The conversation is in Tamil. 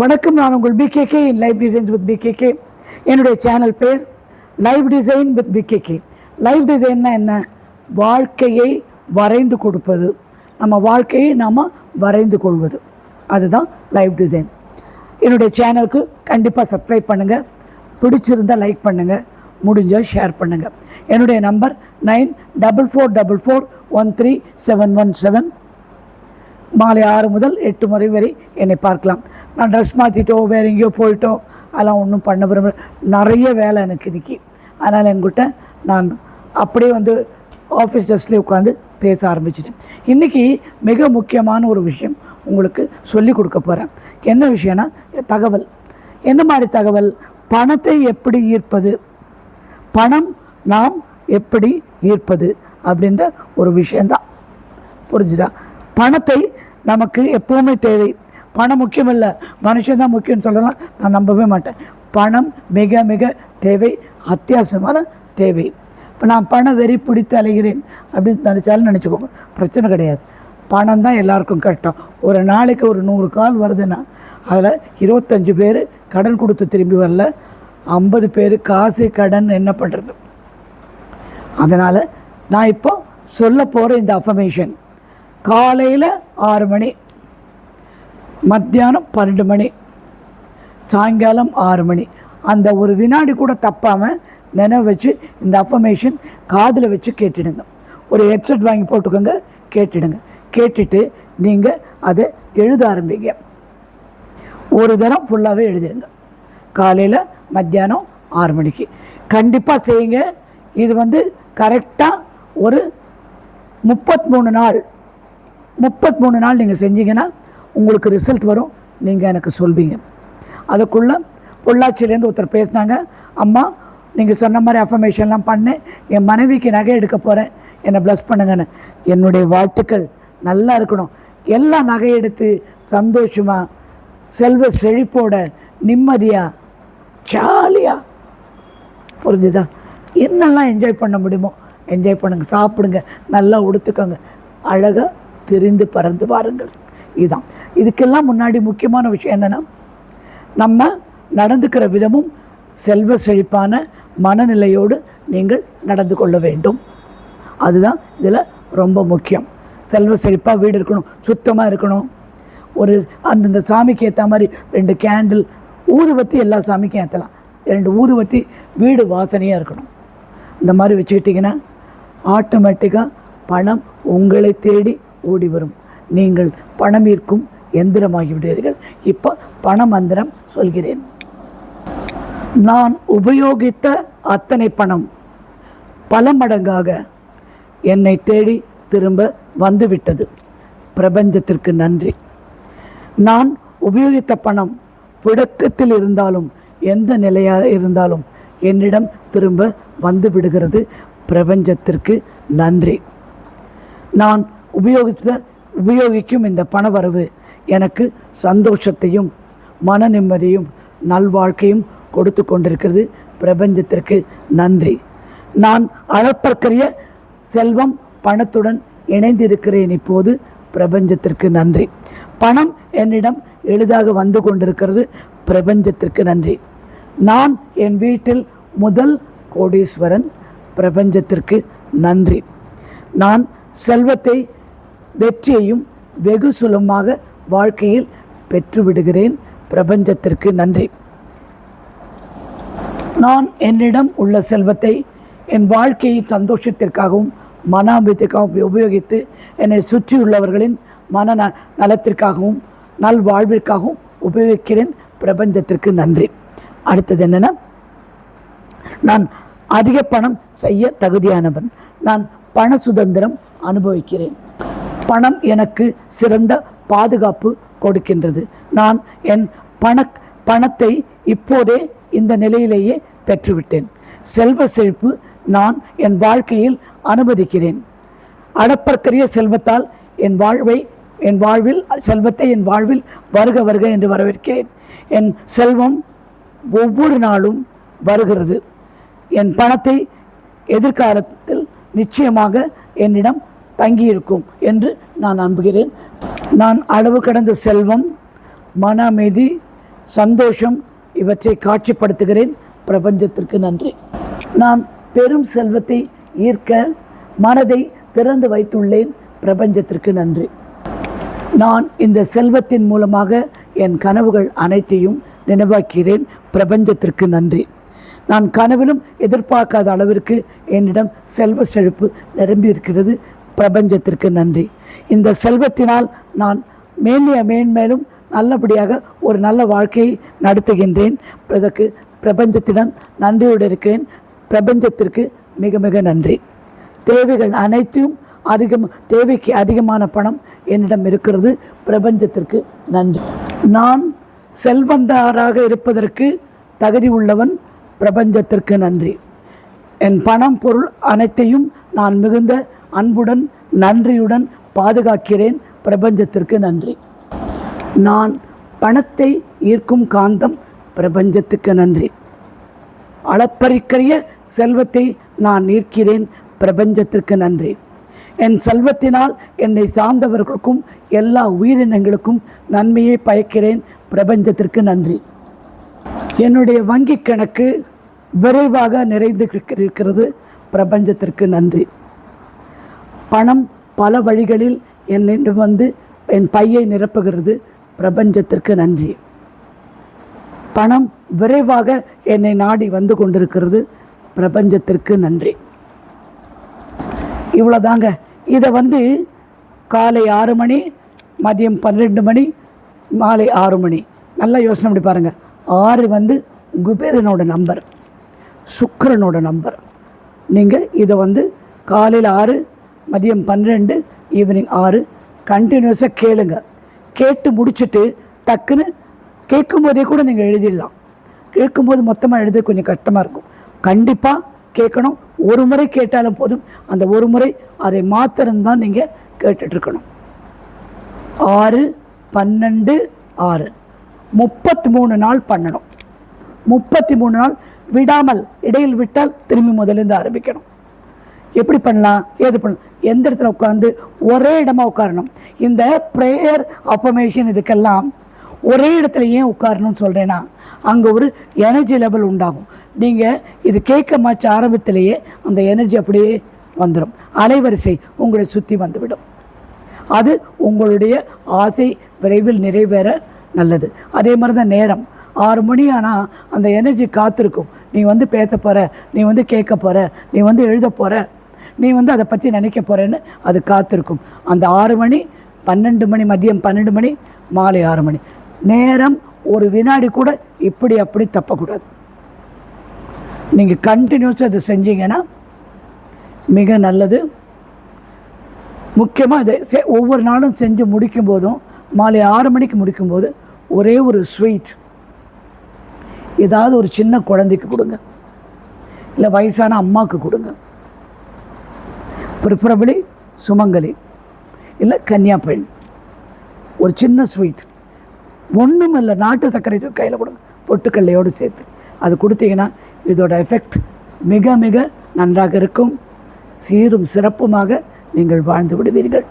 வணக்கம், நான் உங்கள் PKK in life designs with PKK. என்னுடைய சேனல் பேர் life design with PKK. Life டிசைன்னா என்ன? வாழ்க்கையை வரைந்து கொடுப்பது, நம்ம வாழ்க்கையை நாம் வரைந்து கொள்வது, அதுதான் லைஃப் டிசைன். என்னுடைய சேனலுக்கு கண்டிப்பாக சப்ஸ்கிரைப் பண்ணுங்கள், பிடிச்சிருந்தால் லைக் பண்ணுங்கள், முடிஞ்சால் ஷேர் பண்ணுங்கள். என்னுடைய நம்பர் 9444413717. மாலை 6 முதல் 8 முறை வரை என்னை பார்க்கலாம். நான் ட்ரெஸ் மாற்றிட்டோ வேறு எங்கேயோ போயிட்டோ அதெல்லாம் ஒன்றும் பண்ண விரும்ப, நிறைய வேலை எனக்கு இன்றைக்கி. அதனால் என்கிட்ட நான் அப்படியே ஆஃபீஸ் ட்ரெஸ்லேயே உட்காந்து பேச ஆரம்பிச்சிட்டேன். இன்றைக்கி மிக முக்கியமான ஒரு விஷயம் உங்களுக்கு சொல்லி கொடுக்க போகிறேன். என்ன விஷயம்னா தகவல். என்ன மாதிரி தகவல்? பணத்தை எப்படி ஈர்ப்பது, பணம் நாம் எப்படி ஈர்ப்பது அப்படின்ற ஒரு விஷயந்தான். புரிஞ்சுதா? பணத்தை நமக்கு எப்போவுமே தேவை. பணம் முக்கியம் இல்லை, மனுஷன்தான் முக்கியம்னு சொல்லலாம், நான் நம்பவே மாட்டேன். பணம் மிக மிக தேவை, அத்தியாவசியமான தேவை. இப்போ நான் பணம் வெறி பிடித்து அலைகிறேன் அப்படின்னு நினச்சாலும் நினச்சிக்கோங்க, பிரச்சனை கிடையாது. பணம் தான் எல்லாருக்கும் கஷ்டம். ஒரு நாளைக்கு ஒரு 100 கால் வருதுன்னா அதில் 25 பேர் கடன் கொடுத்து திரும்பி வரல, 50 பேர் காசு கடன். என்ன பண்ணுறது? அதனால் நான் இப்போ சொல்ல போகிற இந்த அஃபர்மேஷன் காலையில் 6 மணி, மத்தியானம் 12 மணி, சாயங்காலம் 6 மணி, அந்த ஒரு வினாடி கூட தப்பாமல் நினைவு வச்சு இந்த அஃபர்மேஷன் காதில் வச்சு கேட்டுடுங்க. ஒரு ஹெட்செட் வாங்கி போட்டுக்கோங்க, கேட்டுடுங்க. கேட்டுட்டு நீங்கள் அதை எழுத ஆரம்பிங்க. ஒரு தரம் ஃபுல்லாகவே எழுதிடுங்க. காலையில் மத்தியானம் 6 மணிக்கு கண்டிப்பாக செய்யுங்க. இது கரெக்டாக ஒரு 33 நாள் நீங்கள் செஞ்சீங்கன்னா உங்களுக்கு ரிசல்ட் வரும். நீங்கள் எனக்கு சொல்வீங்க. அதுக்குள்ளே பொள்ளாச்சியிலேருந்து ஒருத்தர் பேசினாங்க, அம்மா நீங்கள் சொன்ன மாதிரி அஃபர்மேஷன்லாம் பண்ணேன், என் மனைவிக்கு நகை எடுக்க போகிறேன், என்னை ப்ளஸ் பண்ணுங்கன்னு. என்னுடைய வாழ்த்துக்கள். நல்லா இருக்கணும். எல்லாம் நகை எடுத்து சந்தோஷமாக, செல்வ செழிப்போட, நிம்மதியாக, ஜாலியாக, புரிஞ்சுதா? என்னெல்லாம் என்ஜாய் பண்ண முடியுமோ என்ஜாய் பண்ணுங்கள். சாப்பிடுங்க, நல்லா உடுத்துக்கோங்க, அழகாக திரிந்து பறந்து வாருங்கள். இதுதான். இதுக்கெல்லாம் முன்னாடி முக்கியமான விஷயம் என்னென்னா, நம்ம நடந்துக்கிற விதமும் செல்வ செழிப்பான மனநிலையோடு நீங்கள் நடந்து கொள்ள வேண்டும். அதுதான் இதில் ரொம்ப முக்கியம். செல்வ செழிப்பாக வீடு இருக்கணும், சுத்தமாக இருக்கணும். ஒரு அந்தந்த சாமிக்கு ஏற்ற மாதிரி 2 கேண்டில், ஊதுவத்தி எல்லா சாமிக்கும் ஏற்றலாம். 2 ஊதுவத்தி, வீடு வாசனையாக இருக்கணும். இந்த மாதிரி வச்சுக்கிட்டிங்கன்னா ஆட்டோமேட்டிக்காக பணம் உங்களை தேடி ஓடி வரும். நீங்கள் பணம் ஈர்க்கும் எந்திரமாகிவிடுவீர்கள். இப்போ பண மந்திரம் சொல்கிறேன். நான் உபயோகித்த அத்தனை பணம் பல மடங்காக என்னை தேடி திரும்ப வந்துவிட்டது. பிரபஞ்சத்திற்கு நன்றி. நான் உபயோகித்த பணம் புழக்கத்தில் இருந்தாலும் எந்த நிலையாக இருந்தாலும் என்னிடம் திரும்ப வந்து விடுகிறது. பிரபஞ்சத்திற்கு நன்றி. நான் உபயோகிக்கும் இந்த பணவரவு எனக்கு சந்தோஷத்தையும் மன நிம்மதியும் நல்வாழ்க்கையும் கொடுத்து கொண்டிருக்கிறது. பிரபஞ்சத்திற்கு நன்றி. நான் அளப்பற்கரிய செல்வம் பணத்துடன் இணைந்திருக்கிறேன் இப்போது. பிரபஞ்சத்திற்கு நன்றி. பணம் என்னிடம் எளிதாக வந்து கொண்டிருக்கிறது. பிரபஞ்சத்திற்கு நன்றி. நான் என் வீட்டில் முதல் கோடீஸ்வரன். பிரபஞ்சத்திற்கு நன்றி. நான் செல்வத்தை, வெற்றியையும் வெகு சுலபமாக வாழ்க்கையில் பெற்றுவிடுகிறேன். பிரபஞ்சத்திற்கு நன்றி. நான் என்னிடம் உள்ள செல்வத்தை என் வாழ்க்கையின் சந்தோஷத்திற்காகவும் மன அமைதிக்காகவும் உபயோகித்து என்னை சுற்றியுள்ளவர்களின் மன நலத்திற்காகவும் நல்வாழ்விற்காகவும் உபயோகிக்கிறேன். பிரபஞ்சத்திற்கு நன்றி. அடுத்தது என்னென்னா, நான் அதிக பணம் செய்ய தகுதியானவன். நான் பண சுதந்திரம் அனுபவிக்கிறேன். பணம் எனக்கு சிறந்த பாதுகாப்பு கொடுக்கின்றது. நான் என் பணத்தை இப்போதே இந்த நிலையிலேயே பெற்றுவிட்டேன். செல்வ செழிப்பு நான் என் வாழ்க்கையில் அனுமதிக்கிறேன். அளப்பற்கரிய செல்வத்தால் செல்வத்தை என் வாழ்வில் வருக வருக என்று வரவேற்கிறேன். என் செல்வம் ஒவ்வொரு நாளும் வருகிறது. என் பணத்தை எதிர்காலத்தில் நிச்சயமாக என்னிடம் தங்கியிருக்கும் என்று நான் நம்புகிறேன். நான் அளவு கடந்த செல்வம், மன அமைதி, சந்தோஷம் இவற்றை காட்சிப்படுத்துகிறேன். பிரபஞ்சத்திற்கு நன்றி. நான் பெரும் செல்வத்தை ஈர்க்க மனதை திறந்து வைத்துள்ளேன். பிரபஞ்சத்திற்கு நன்றி. நான் இந்த செல்வத்தின் மூலமாக என் கனவுகள் அனைத்தையும் நினைவாக்கிறேன். பிரபஞ்சத்திற்கு நன்றி. நான் கனவிலும் எதிர்பார்க்காத அளவிற்கு என்னிடம் செல்வ செழிப்பு நிரம்பி இருக்கிறது. பிரபஞ்சத்திற்கு நன்றி. இந்த செல்வத்தினால் நான் மேன்மேலும் நல்லபடியாக ஒரு நல்ல வாழ்க்கையை நடத்துகின்றேன். அதற்கு பிரபஞ்சத்திடம் நன்றியோடு இருக்கிறேன். பிரபஞ்சத்திற்கு மிக மிக நன்றி. தேவைகள் அனைத்தையும் தேவைக்கு அதிகமான பணம் என்னிடம் இருக்கிறது. பிரபஞ்சத்திற்கு நன்றி. நான் செல்வந்தாராக இருப்பதற்கு தகுதி உள்ளவன். பிரபஞ்சத்திற்கு நன்றி. என் பணம் பொருள் அனைத்தையும் நான் மிகுந்த அன்புடன் நன்றியுடன் பாதுகாக்கிறேன். பிரபஞ்சத்திற்கு நன்றி. நான் பணத்தை ஈர்க்கும் காந்தம். பிரபஞ்சத்துக்கு நன்றி. அளப்பரிக்கரிய செல்வத்தை நான் ஈர்க்கிறேன். பிரபஞ்சத்திற்கு நன்றி. என் செல்வத்தினால் என்னை சார்ந்தவர்களுக்கும் எல்லா உயிரினங்களுக்கும் நன்மையை பயக்கிறேன். பிரபஞ்சத்திற்கு நன்றி. என்னுடைய வங்கி கணக்கு விரைவாக நிறைந்து இருக்கிறது. பிரபஞ்சத்திற்கு நன்றி. பணம் பல வழிகளில் என்னிடம் வந்து என் பையை நிரப்புகிறது. பிரபஞ்சத்திற்கு நன்றி. பணம் விரைவாக என்னை நாடி வந்து கொண்டிருக்கிறது. பிரபஞ்சத்திற்கு நன்றி. இவ்வளோதாங்க. இதை காலை 6 மணி, மதியம் 12 மணி, மாலை 6 மணி நல்லா யோசனை பண்ணி பாருங்கள். 6 குபேரனோட நம்பர், சுக்கிரனோட நம்பர். நீங்கள் இதை காலையில் 6, மதியம் 12, ஈவினிங் 6 கண்டினியூஸாக கேளுங்க. கேட்டு முடிச்சுட்டு டக்குன்னு கேட்கும்போதே கூட நீங்கள் எழுதிடலாம். கேட்கும்போது மொத்தமாக எழுத கொஞ்சம் கஷ்டமாக இருக்கும். கண்டிப்பாக கேட்கணும். ஒரு முறை கேட்டாலும் போதும். அந்த ஒரு முறை அதை மாத்திரம்தான் நீங்கள் கேட்டுட்ருக்கணும். 6, 12, 6 33 நாள் பண்ணணும். 33 நாள் விடாமல். இடையில் விட்டால் திரும்பி முதலேருந்து ஆரம்பிக்கணும். எப்படி பண்ணலாம், ஏது பண்ணலாம்? எந்த இடத்துல உட்காந்து ஒரே இடமா உட்காரணும். இந்த ப்ரேயர் அஃபர்மேஷன் இதுக்கெல்லாம் ஒரே இடத்துல ஏன் உட்காரணும்னு சொல்கிறேன்னா, அங்கே ஒரு எனர்ஜி லெவல் உண்டாகும். நீங்கள் இது கேட்க மாற்ற ஆரம்பத்திலேயே அந்த எனர்ஜி அப்படியே வந்துடும். அலைவரிசை உங்களை சுற்றி வந்துவிடும். அது உங்களுடைய ஆசை விரைவில் நிறைவேற நல்லது. அதே மாதிரி தான் நேரம். 6 மணி ஆனால் அந்த எனர்ஜி காத்திருக்கும். நீ பேச போகிற, நீ கேட்க போகிற, நீ எழுத போகிற, நீ அதை பற்றி நினைக்க போகிறேன்னு அது காத்திருக்கும். அந்த 6 மணி, 12 மணி, மதியம் 12 மணி, மாலை 6 மணி நேரம் ஒரு வினாடி கூட இப்படி அப்படி தப்பக்கூடாது. நீங்கள் கண்டினியூஸாக அதை செஞ்சீங்கன்னா மிக நல்லது. முக்கியமாக இதை ஒவ்வொரு நாளும் செஞ்சு முடிக்கும் போதும், மாலை 6 மணிக்கு முடிக்கும்போது ஒரே ஒரு ஸ்வீட் ஏதாவது ஒரு சின்ன குழந்தைக்கு கொடுங்க, இல்லை வயசான அம்மாவுக்கு கொடுங்க. ப்ரிஃபரபிளி சுமங்கலி இல்லை கன்னியா பெண். ஒரு சின்ன ஸ்வீட், ஒன்றும் இல்லை, நாட்டு சர்க்கரை கையில் கொடுங்க, பொட்டுக்கல்லையோடு சேர்த்து. அது கொடுத்தீங்கன்னா இதோட எஃபெக்ட் மிக மிக நன்றாக இருக்கும். சீரும் சிறப்புமாக நீங்கள் வாழ்ந்து விடுவீர்கள்.